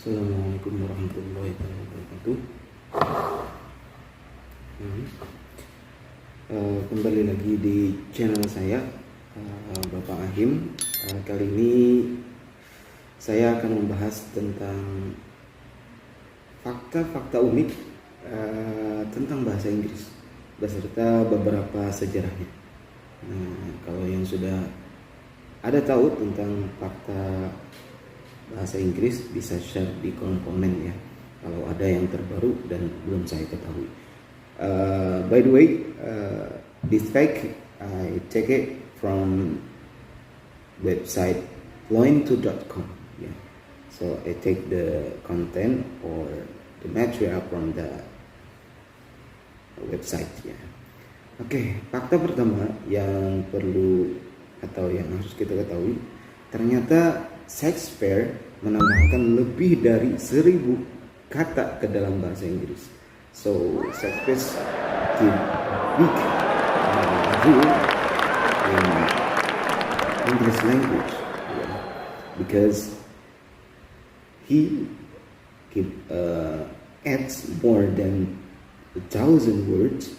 Assalamualaikum warahmatullahi wabarakatuh. Kembali lagi di channel saya, Bapak Ahim. Kali ini saya akan membahas tentang fakta-fakta unik tentang bahasa Inggris beserta beberapa sejarahnya. Kalau yang sudah ada tahu tentang fakta bahasa Inggris bisa share di kolom komen ya, kalau ada yang terbaru dan belum saya ketahui. By the way, this fact I take it from website fluent2.com. Yeah. So I take the content or the material from the website ya. Oke, fakta pertama yang perlu atau yang harus kita ketahui, ternyata Shakespeare menambahkan lebih dari 1000 kata ke dalam bahasa Inggris. So Shakespeare give big rule in English language, because he adds more than 1,000 words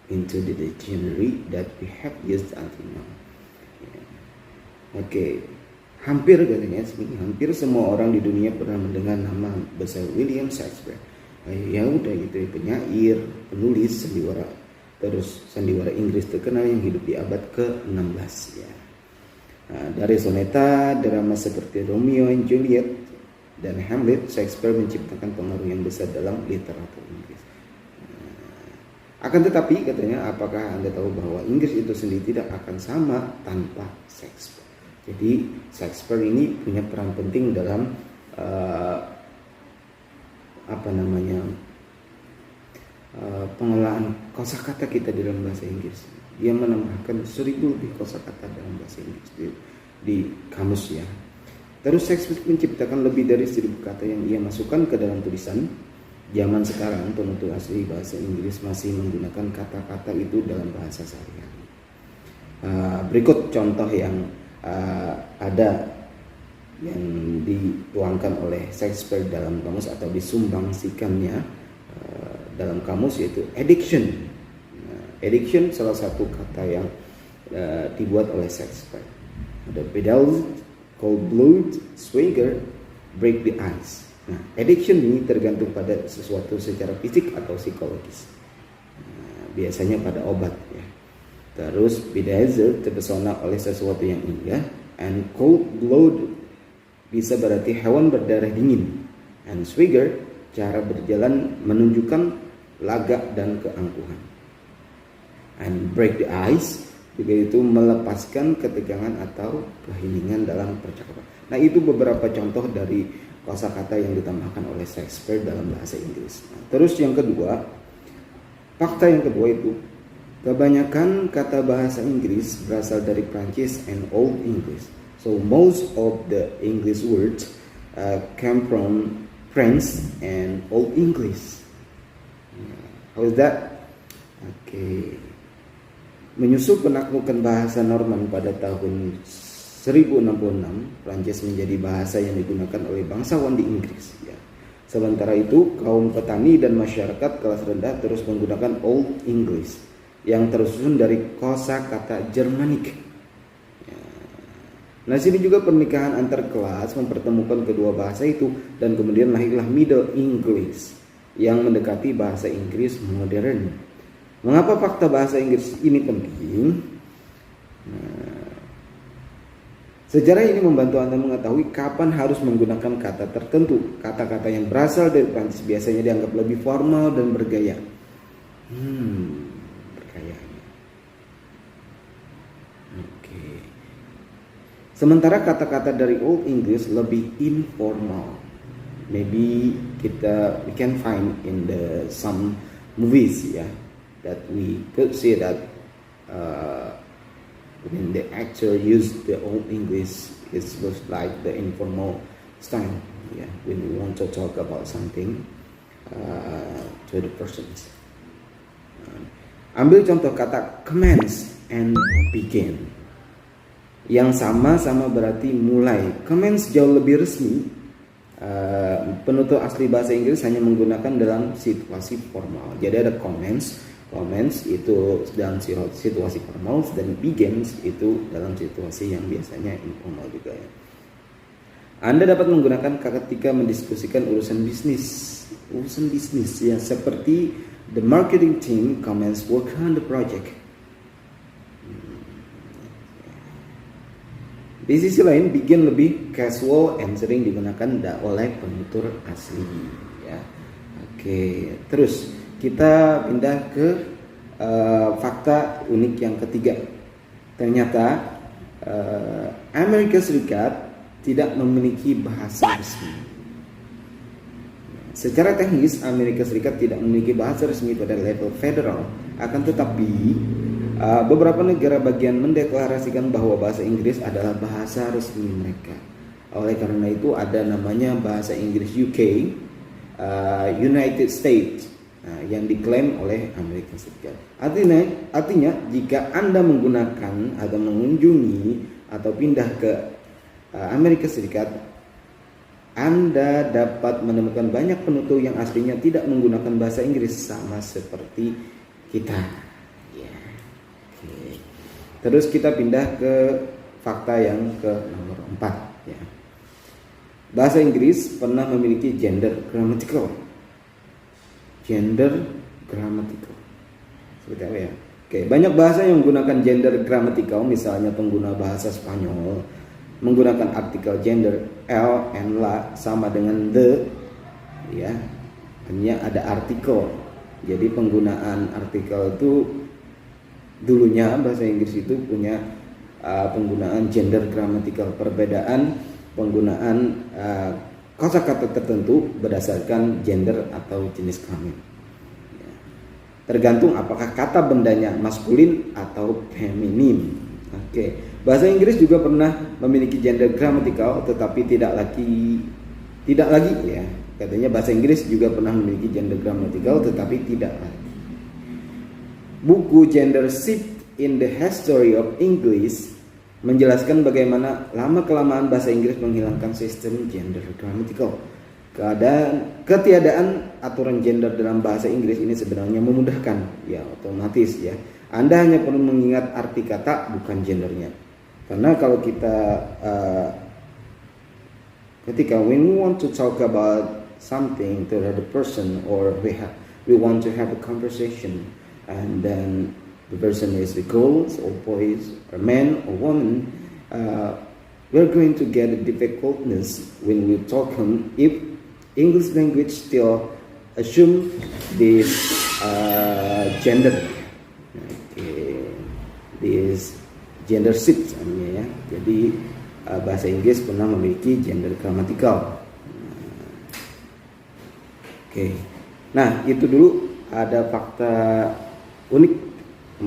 into the dictionary that we have used until now. Oke. Hampir semua orang di dunia pernah mendengar nama besar William Shakespeare. Ya udah gitu, penyair, penulis, sandiwara, terus sandiwara Inggris terkenal yang hidup di abad ke-16 ya. Dari soneta, drama seperti Romeo and Juliet dan Hamlet, Shakespeare menciptakan pengaruh yang besar dalam literatur Inggris. Akan tetapi katanya, apakah Anda tahu bahwa Inggris itu sendiri tidak akan sama tanpa Shakespeare? Jadi Shakespeare ini punya peran penting dalam pengelolaan kosakata kita di dalam bahasa Inggris. Dia menambahkan 1000 lebih kosakata dalam bahasa Inggris di kamus ya. Terus Shakespeare menciptakan lebih dari 1000 kata yang ia masukkan ke dalam tulisan. Zaman sekarang penutur asli bahasa Inggris masih menggunakan kata-kata itu dalam bahasa sehari-hari. Berikut contoh yang ada yang dituangkan oleh Shakespeare dalam kamus atau disumbangsikannya dalam kamus, yaitu addiction. Addiction salah satu kata yang dibuat oleh Shakespeare. Ada pedals, cold blood, swagger, break the ice. Addiction ini tergantung pada sesuatu secara fisik atau psikologis. Biasanya pada obat ya. Terus bedazzled, terpesona oleh sesuatu yang indah, and cold blood bisa berarti hewan berdarah dingin, and swagger cara berjalan menunjukkan lagak dan keangkuhan, and break the ice juga itu melepaskan ketegangan atau keheningan dalam percakapan. Nah, itu beberapa contoh dari kosakata yang ditambahkan oleh Shakespeare dalam bahasa Inggris. Terus yang kedua, fakta yang kedua itu, kebanyakan kata bahasa Inggris berasal dari Prancis and Old English. So most of the English words came from French and Old English. How is that? Okay. Menyusul penaklukan bahasa Norman pada tahun 1066, Prancis menjadi bahasa yang digunakan oleh bangsawan di Inggris. Ya. Sementara itu, kaum petani dan masyarakat kelas rendah terus menggunakan Old English yang tersusun dari kosakata Germanik. Nah, sini juga pernikahan antar kelas mempertemukan kedua bahasa itu, dan kemudian lahirlah Middle English yang mendekati bahasa Inggris modern. Mengapa fakta bahasa Inggris ini penting? Sejarah ini membantu Anda mengetahui kapan harus menggunakan kata tertentu. Kata-kata yang berasal dari Prancis biasanya dianggap lebih formal dan bergaya. Sementara kata-kata dari Old English lebih informal. Maybe we can find in some movies that we could see that when the actor used the Old English, it was like the informal style. When we want to talk about something to the persons. Ambil contoh kata commence and begin. Yang sama-sama berarti mulai. Commence jauh lebih resmi, penutur asli bahasa Inggris hanya menggunakan dalam situasi formal. Jadi ada comments itu dalam situasi formal, dan begins itu dalam situasi yang biasanya informal juga ya. Anda dapat menggunakan ketika mendiskusikan urusan bisnis ya, seperti the marketing team comments work on the project. Di sisi lain, begin lebih casual and sering digunakan oleh penutur asli ya. Oke, terus kita pindah ke fakta unik yang ketiga. Ternyata Amerika Serikat tidak memiliki bahasa resmi. Secara teknis, Amerika Serikat tidak memiliki bahasa resmi pada level federal. Akan tetapi beberapa negara bagian mendeklarasikan bahwa bahasa Inggris adalah bahasa resmi mereka. Oleh karena itu ada namanya bahasa Inggris UK, United States, yang diklaim oleh Amerika Serikat. Artinya jika Anda menggunakan atau mengunjungi atau pindah ke Amerika Serikat, Anda dapat menemukan banyak penutur yang aslinya tidak menggunakan bahasa Inggris, sama seperti kita. Terus kita pindah ke fakta yang ke nomor 4 ya. Bahasa Inggris pernah memiliki gender grammatical. Seperti apa ya? Oke, banyak bahasa yang menggunakan gender grammatical, misalnya pengguna bahasa Spanyol menggunakan artikel gender el and la sama dengan the ya. Hanya ada artikel. Jadi penggunaan artikel itu dulunya bahasa Inggris itu punya penggunaan gender grammatical, perbedaan penggunaan kosakata tertentu berdasarkan gender atau jenis kelamin. Tergantung apakah kata bendanya maskulin atau feminin. Oke. Bahasa Inggris juga pernah memiliki gender grammatical, tetapi tidak lagi ya. Katanya bahasa Inggris juga pernah memiliki gender grammatical, tetapi tidak lagi. Buku Gender Shift in the History of English menjelaskan bagaimana lama-kelamaan bahasa Inggris menghilangkan sistem gender grammatical. Ketiadaan aturan gender dalam bahasa Inggris ini sebenarnya memudahkan, ya otomatis ya. Anda hanya perlu mengingat arti kata, bukan gendernya. Karena kalau kita ketika when we want to talk about something to another person, or we want to have a conversation, and then the person is a girl or boys or man or woman, we're going to get a difficultness when we talk if English language still assume this gender, this gender shift ya. Jadi bahasa Inggris pernah memiliki gender grammatical. Oke. Nah, itu dulu ada fakta unik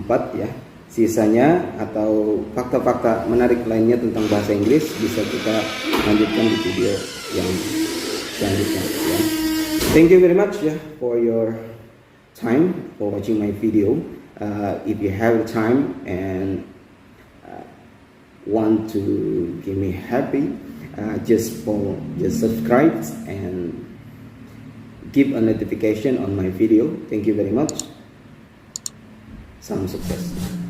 4 ya. Sisanya atau fakta-fakta menarik lainnya tentang bahasa Inggris bisa kita lanjutkan di video yang selanjutnya ya. Thank you very much ya for your time for watching my video. If you have time and want to give me happy, just subscribe and give a notification on my video. Thank you very much. Salam sukses.